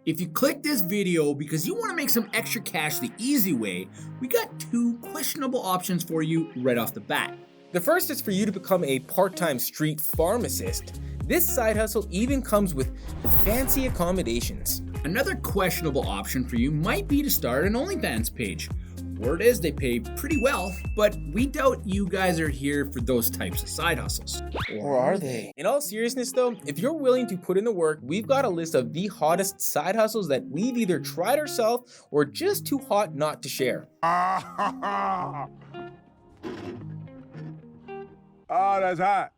If you click this video because you want to make some extra cash the easy way, we got two questionable options for you right off the bat. The first is for you to become a part-time street pharmacist. This side hustle even comes with fancy accommodations. Another questionable option for you might be to start an OnlyFans page. Word is they pay pretty well, but we doubt you guys are here for those types of side hustles. Or are they? In all seriousness though, if you're willing to put in the work, we've got a list of the hottest side hustles that we've either tried ourselves or just too hot not to share. Oh, that's hot.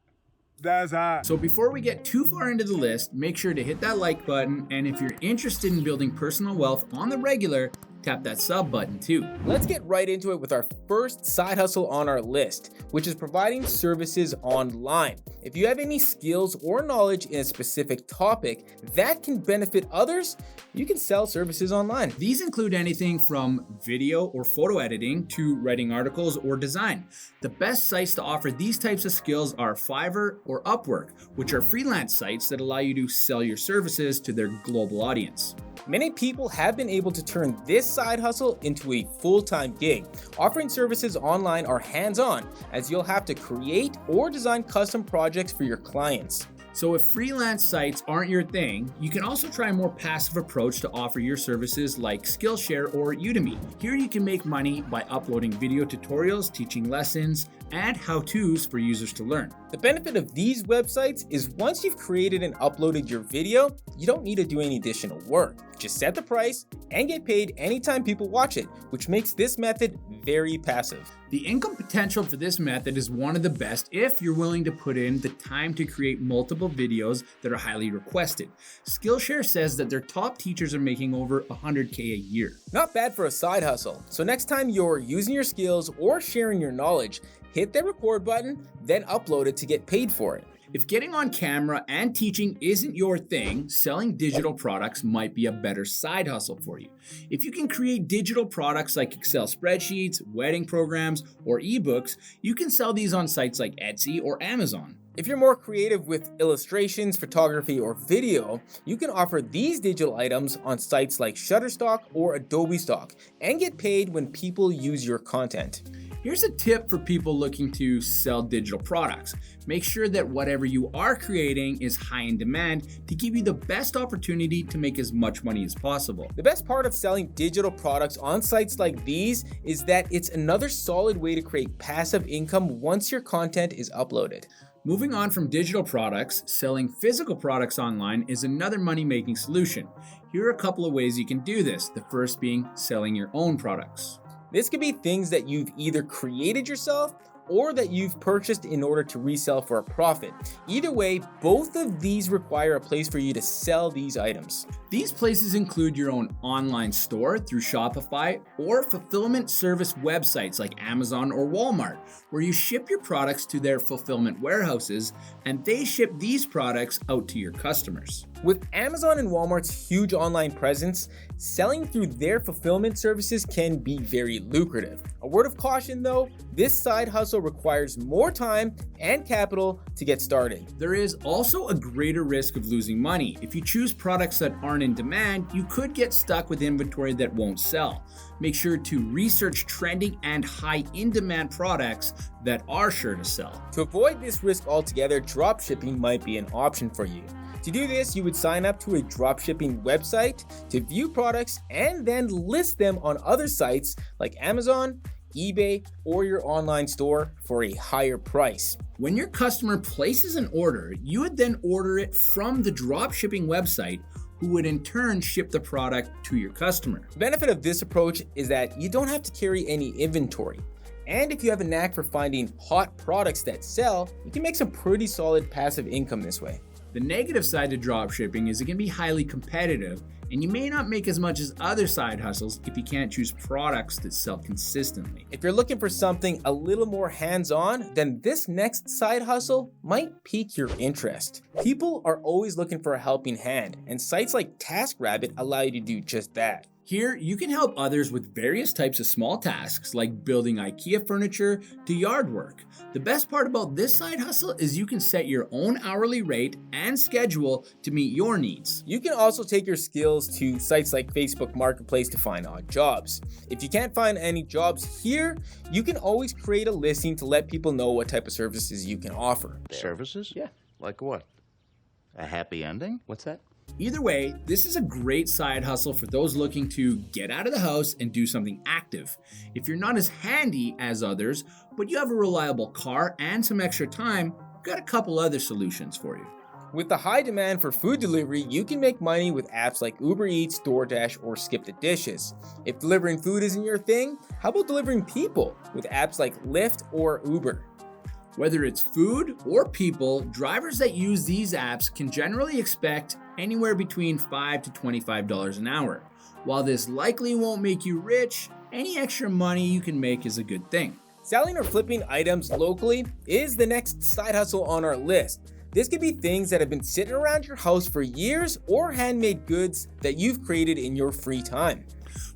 That's hot. So before we get too far into the list, make sure to hit that like button, and if you're interested in building personal wealth on the regular, tap that sub button too. Let's get right into it with our first side hustle on our list, which is providing services online. If you have any skills or knowledge in a specific topic that can benefit others, you can sell services online. These include anything from video or photo editing to writing articles or design. The best sites to offer these types of skills are Fiverr or Upwork, which are freelance sites that allow you to sell your services to their global audience. Many people have been able to turn this side hustle into a full-time gig. Offering services online are hands-on, as you'll have to create or design custom projects for your clients. So if freelance sites aren't your thing, you can also try a more passive approach to offer your services like Skillshare or U-demy. Here you can make money by uploading video tutorials, teaching lessons, and how-tos for users to learn. The benefit of these websites is once you've created and uploaded your video, you don't need to do any additional work. Just set the price and get paid anytime people watch it, which makes this method very passive. The income potential for this method is one of the best if you're willing to put in the time to create multiple videos that are highly requested. Skillshare says that their top teachers are making over $100K a year. Not bad for a side hustle. So next time you're using your skills or sharing your knowledge, hit the record button, then upload it to get paid for it. If getting on camera and teaching isn't your thing, selling digital products might be a better side hustle for you. If you can create digital products like Excel spreadsheets, wedding programs, or ebooks, you can sell these on sites like Etsy or Amazon. If you're more creative with illustrations, photography, or video, you can offer these digital items on sites like Shutterstock or Adobe Stock and get paid when people use your content. Here's a tip for people looking to sell digital products. Make sure that whatever you are creating is high in demand to give you the best opportunity to make as much money as possible. The best part of selling digital products on sites like these is that it's another solid way to create passive income once your content is uploaded. Moving on from digital products, selling physical products online is another money-making solution. Here are a couple of ways you can do this, the first being selling your own products. This could be things that you've either created yourself or that you've purchased in order to resell for a profit. Either way, both of these require a place for you to sell these items. These places include your own online store through Shopify or fulfillment service websites like Amazon or Walmart, where you ship your products to their fulfillment warehouses and they ship these products out to your customers. With Amazon and Walmart's huge online presence, selling through their fulfillment services can be very lucrative. A word of caution though, this side hustle requires more time and capital to get started. There is also a greater risk of losing money. If you choose products that aren't in demand, you could get stuck with inventory that won't sell. Make sure to research trending and high in-demand products that are sure to sell. To avoid this risk altogether, dropshipping might be an option for you. To do this, you would sign up to a dropshipping website to view products and then list them on other sites like Amazon, eBay, or your online store for a higher price. When your customer places an order, you would then order it from the dropshipping website, who would in turn ship the product to your customer. The benefit of this approach is that you don't have to carry any inventory. And if you have a knack for finding hot products that sell, you can make some pretty solid passive income this way. The negative side to dropshipping is it can be highly competitive, and you may not make as much as other side hustles if you can't choose products that sell consistently. If you're looking for something a little more hands-on, then this next side hustle might pique your interest. People are always looking for a helping hand, and sites like TaskRabbit allow you to do just that. Here, you can help others with various types of small tasks like building Ikea furniture to yard work. The best part about this side hustle is you can set your own hourly rate and schedule to meet your needs. You can also take your skills to sites like Facebook Marketplace to find odd jobs. If you can't find any jobs here, you can always create a listing to let people know what type of services you can offer. Services? Yeah. Like what? A happy ending? What's that? Either way, this is a great side hustle for those looking to get out of the house and do something active. If you're not as handy as others, but you have a reliable car and some extra time, we've got a couple other solutions for you. With the high demand for food delivery, you can make money with apps like Uber Eats, DoorDash, or Skip the Dishes. If delivering food isn't your thing, how about delivering people with apps like Lyft or Uber? Whether it's food or people, drivers that use these apps can generally expect anywhere between $5 to $25 an hour. While this likely won't make you rich, any extra money you can make is a good thing. Selling or flipping items locally is the next side hustle on our list. This could be things that have been sitting around your house for years or handmade goods that you've created in your free time.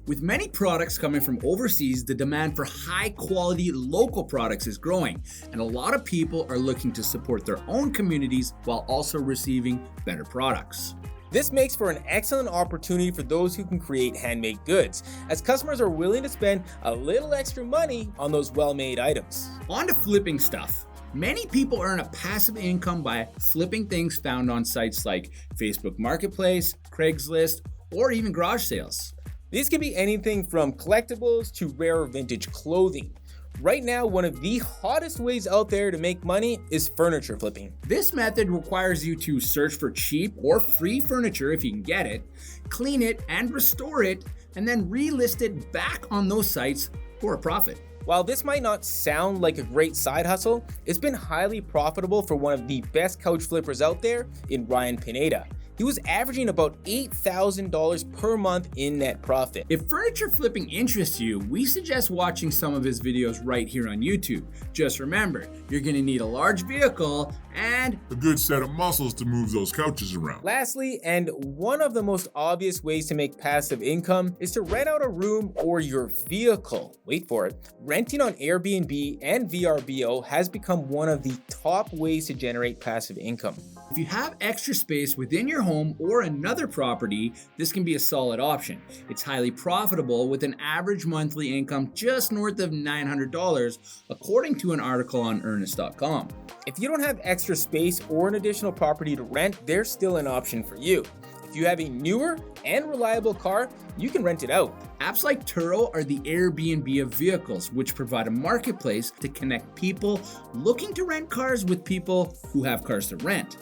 With many products coming from overseas, the demand for high-quality local products is growing, and a lot of people are looking to support their own communities while also receiving better products. This makes for an excellent opportunity for those who can create handmade goods, as customers are willing to spend a little extra money on those well-made items. On to flipping stuff. Many people earn a passive income by flipping things found on sites like Facebook Marketplace, Craigslist, or even garage sales. These can be anything from collectibles to rare vintage clothing. Right now, one of the hottest ways out there to make money is furniture flipping. This method requires you to search for cheap or free furniture if you can get it, clean it and restore it, and then relist it back on those sites for a profit. While this might not sound like a great side hustle, it's been highly profitable for one of the best couch flippers out there in Ryan Pineda. He was averaging about $8,000 per month in net profit. If furniture flipping interests you, we suggest watching some of his videos right here on YouTube. Just remember, you're going to need a large vehicle and a good set of muscles to move those couches around. Lastly, and one of the most obvious ways to make passive income is to rent out a room or your vehicle. Wait for it. Renting on Airbnb and VRBO has become one of the top ways to generate passive income. If you have extra space within your home or another property, this can be a solid option. It's highly profitable with an average monthly income just north of $900, according to an article on earnest.com. If you don't have extra space or an additional property to rent, there's still an option for you. If you have a newer and reliable car, you can rent it out. Apps like Turo are the Airbnb of vehicles, which provide a marketplace to connect people looking to rent cars with people who have cars to rent.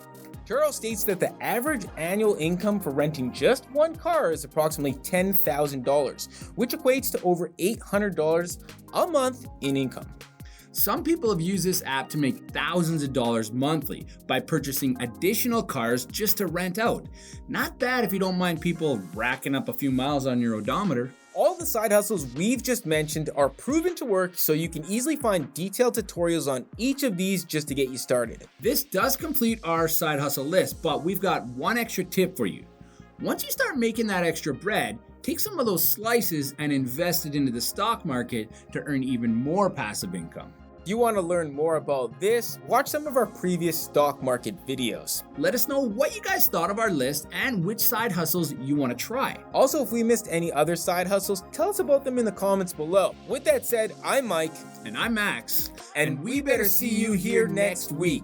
Turo states that the average annual income for renting just one car is approximately $10,000, which equates to over $800 a month in income. Some people have used this app to make thousands of dollars monthly by purchasing additional cars just to rent out. Not bad if you don't mind people racking up a few miles on your odometer. All the side hustles we've just mentioned are proven to work, so you can easily find detailed tutorials on each of these just to get you started. This does complete our side hustle list, but we've got one extra tip for you. Once you start making that extra bread, take some of those slices and invest it into the stock market to earn even more passive income. If you want to learn more about this, watch some of our previous stock market videos. Let us know what you guys thought of our list and which side hustles you want to try. Also, if we missed any other side hustles, tell us about them in the comments below. With that said, I'm Mike. And I'm Max. And we better see you here next week.